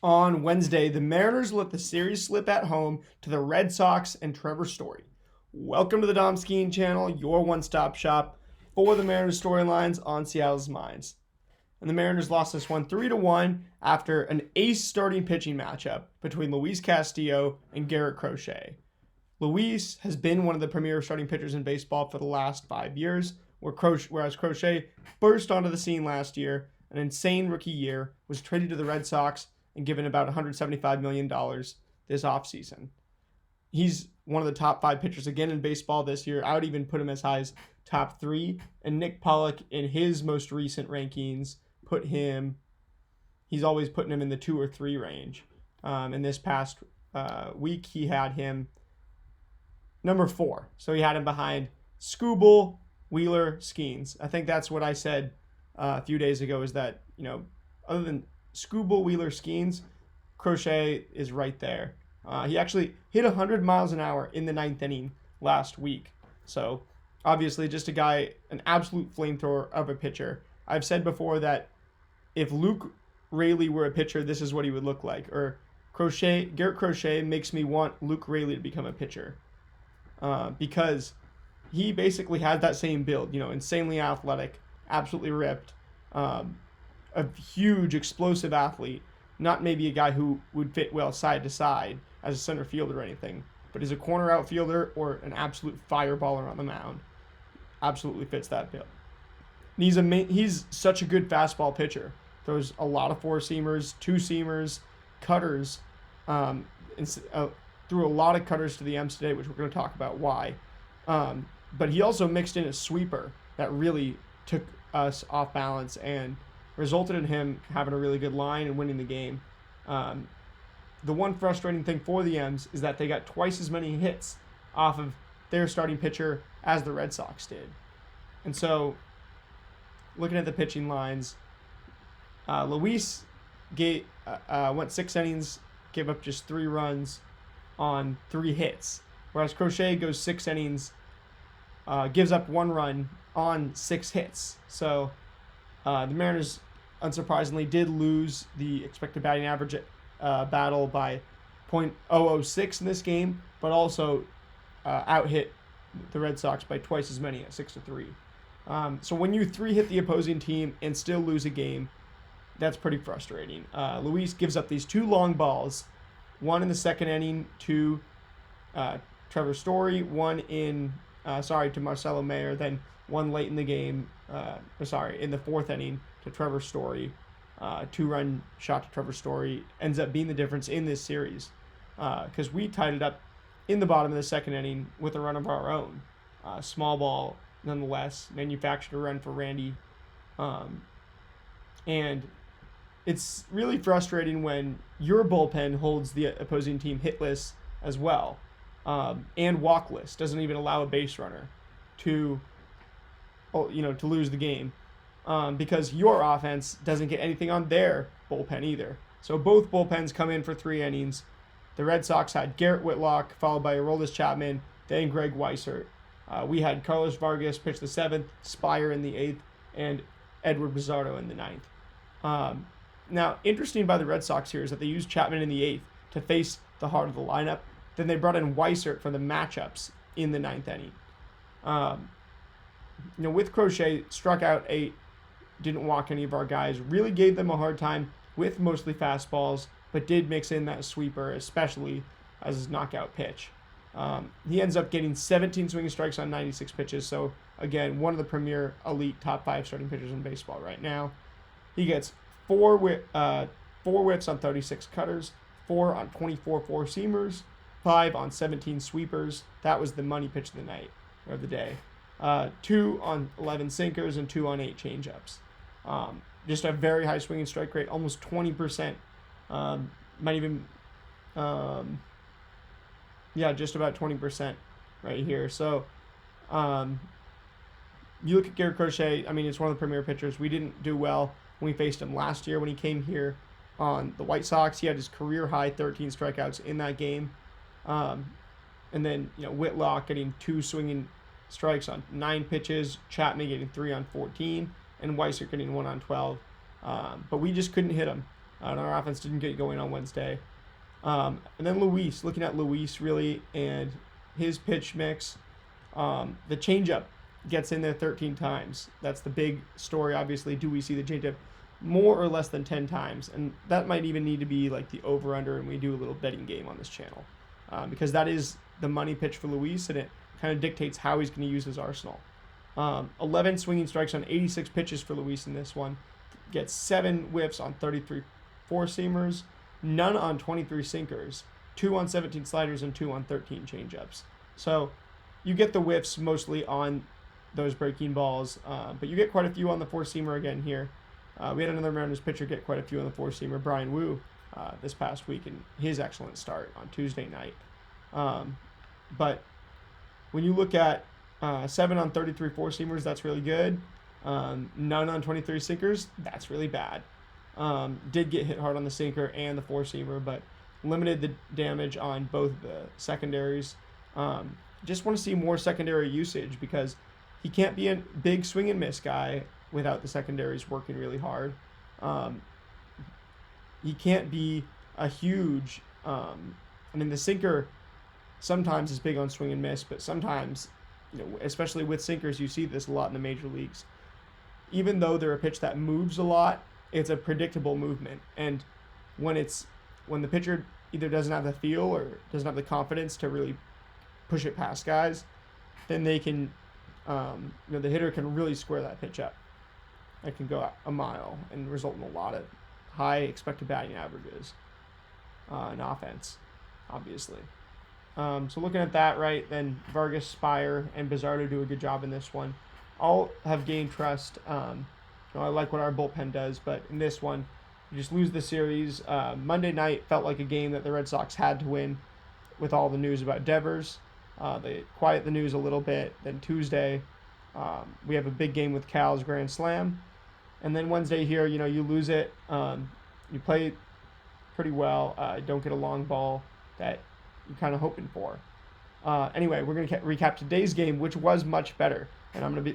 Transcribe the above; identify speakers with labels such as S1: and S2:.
S1: On Wednesday, the Mariners let the series slip at home to the Red Sox and Trevor Story. Welcome to the Dom Skiing Channel, your one-stop shop for the Mariners storylines on Seattle's minds. And the Mariners lost this one 3-1 after an ace starting pitching matchup between Luis Castillo and Garrett Crochet. Luis has been one of the premier starting pitchers in baseball for the last 5 years, whereas Crochet burst onto the scene last year, an insane rookie year, was traded to the Red Sox and given about $175 million this offseason. He's one of the top 5 pitchers again in baseball this year. I would even put him as high as top 3. And Nick Pollock, in his most recent rankings, he's always putting him in the 2 or 3 range. In this past week, he had him number 4. So he had him behind Skubal, Wheeler, Skeens. I think that's what I said a few days ago, is that, other than Skubal, Wheeler, Skeens, Crochet is right there. He actually hit 100 miles an hour in the 9th inning last week. So obviously just a guy, an absolute flamethrower of a pitcher. I've said before that if Luke Raley were a pitcher, this is what he would look like. Or Garrett Crochet makes me want Luke Raley to become a pitcher. Because he basically had that same build, insanely athletic, absolutely ripped, a huge explosive athlete, not maybe a guy who would fit well side to side as a center fielder or anything, but as a corner outfielder or an absolute fireballer on the mound. Absolutely fits that bill. And he's such a good fastball pitcher. Throws a lot of 4-seamers, 2-seamers, cutters, threw a lot of cutters to the M's today, which we're going to talk about why. But he also mixed in a sweeper that really took us off balance and resulted in him having a really good line and winning the game. The one frustrating thing for the M's is that they got twice as many hits off of their starting pitcher as the Red Sox did. And so, looking at the pitching lines, Luis went 6 innings, gave up just 3 runs on 3 hits, whereas Crochet goes 6 innings, gives up 1 run on 6 hits. So the Mariners, unsurprisingly, did lose the expected batting average battle by .006 in this game, but also out-hit the Red Sox by twice as many at 6-3. So when you 3-hit the opposing team and still lose a game, that's pretty frustrating. Luis gives up these 2 long balls, one in the 2nd inning to Trevor Story, one to Marcelo Mayer, then one late in the game, in the 4th inning to Trevor Story. 2-run shot to Trevor Story ends up being the difference in this series, because we tied it up in the bottom of the 2nd inning with a run of our own. Small ball, nonetheless, manufactured a run for Randy. And it's really frustrating when your bullpen holds the opposing team hitless as well, and walkless, doesn't even allow a base runner to lose the game, because your offense doesn't get anything on their bullpen either. So both bullpens come in for 3 innings. The Red Sox had Garrett Whitlock, followed by Aroldis Chapman, then Greg Weissert. We had Carlos Vargas pitch the 7th, Spire in the 8th, and Edward Bizarro in the 9th. Now, interesting by the Red Sox here is that they used Chapman in the 8th to face the heart of the lineup. Then they brought in Weissert for the matchups in the 9th inning. With Crochet, struck out 8, didn't walk any of our guys, really gave them a hard time with mostly fastballs, but did mix in that sweeper, especially as his knockout pitch. He ends up getting 17 swinging strikes on 96 pitches, so again, one of the premier elite top 5 starting pitchers in baseball right now. He gets 4 whiffs on 36 cutters, 4 on 24 4-seamers, 5 on 17 sweepers. That was the money pitch of the night, or the day. 2 on 11 sinkers and 2 on 8 changeups. Just a very high swinging strike rate, almost 20%. Just about 20% right here. So you look at Garrett Crochet, it's one of the premier pitchers. We didn't do well when we faced him last year when he came here on the White Sox. He had his career high 13 strikeouts in that game. And then, Whitlock getting 2 swinging strikes on 9 pitches, Chapman getting 3 on 14, and Weissert getting 1 on 12. But we just couldn't hit him. And our offense didn't get going on Wednesday. And then Luis, looking at Luis really and his pitch mix, the changeup gets in there 13 times. That's the big story, obviously. Do we see the changeup more or less than 10 times? And that might even need to be like the over-under, and we do a little betting game on this channel. Because that is the money pitch for Luis, and it kind of dictates how he's going to use his arsenal. 11 swinging strikes on 86 pitches for Luis in this one. Gets 7 whiffs on 33 four-seamers, none on 23 sinkers, 2 on 17 sliders, and 2 on 13 changeups. So you get the whiffs mostly on those breaking balls, but you get quite a few on the four-seamer again here. We had another Mariners pitcher get quite a few on the four-seamer, Brian Wu, this past week in his excellent start on Tuesday night. But when you look at 7 on 33 four-seamers, that's really good. None on 23 sinkers, that's really bad. Did get hit hard on the sinker and the four-seamer, but limited the damage on both the secondaries. Just want to see more secondary usage because he can't be a big swing and miss guy without the secondaries working really hard. He can't be a huge, the sinker sometimes is big on swing and miss, but sometimes, especially with sinkers, you see this a lot in the major leagues. Even though they're a pitch that moves a lot, it's a predictable movement. And when the pitcher either doesn't have the feel or doesn't have the confidence to really push it past guys, then they can, the hitter can really square that pitch up. It can go a mile and result in a lot of high expected batting averages in offense, obviously. So looking at that, right, then Vargas, Spire, and Bizardo do a good job in this one. All have gained trust. I like what our bullpen does, but in this one, you just lose the series. Monday night felt like a game that the Red Sox had to win with all the news about Devers. They quiet the news a little bit. Then Tuesday, we have a big game with Cal's Grand Slam. And then Wednesday here, you lose it. You play pretty well. Don't get a long ball that you're kind of hoping for. Anyway, we're going to recap today's game, which was much better. And I'm going to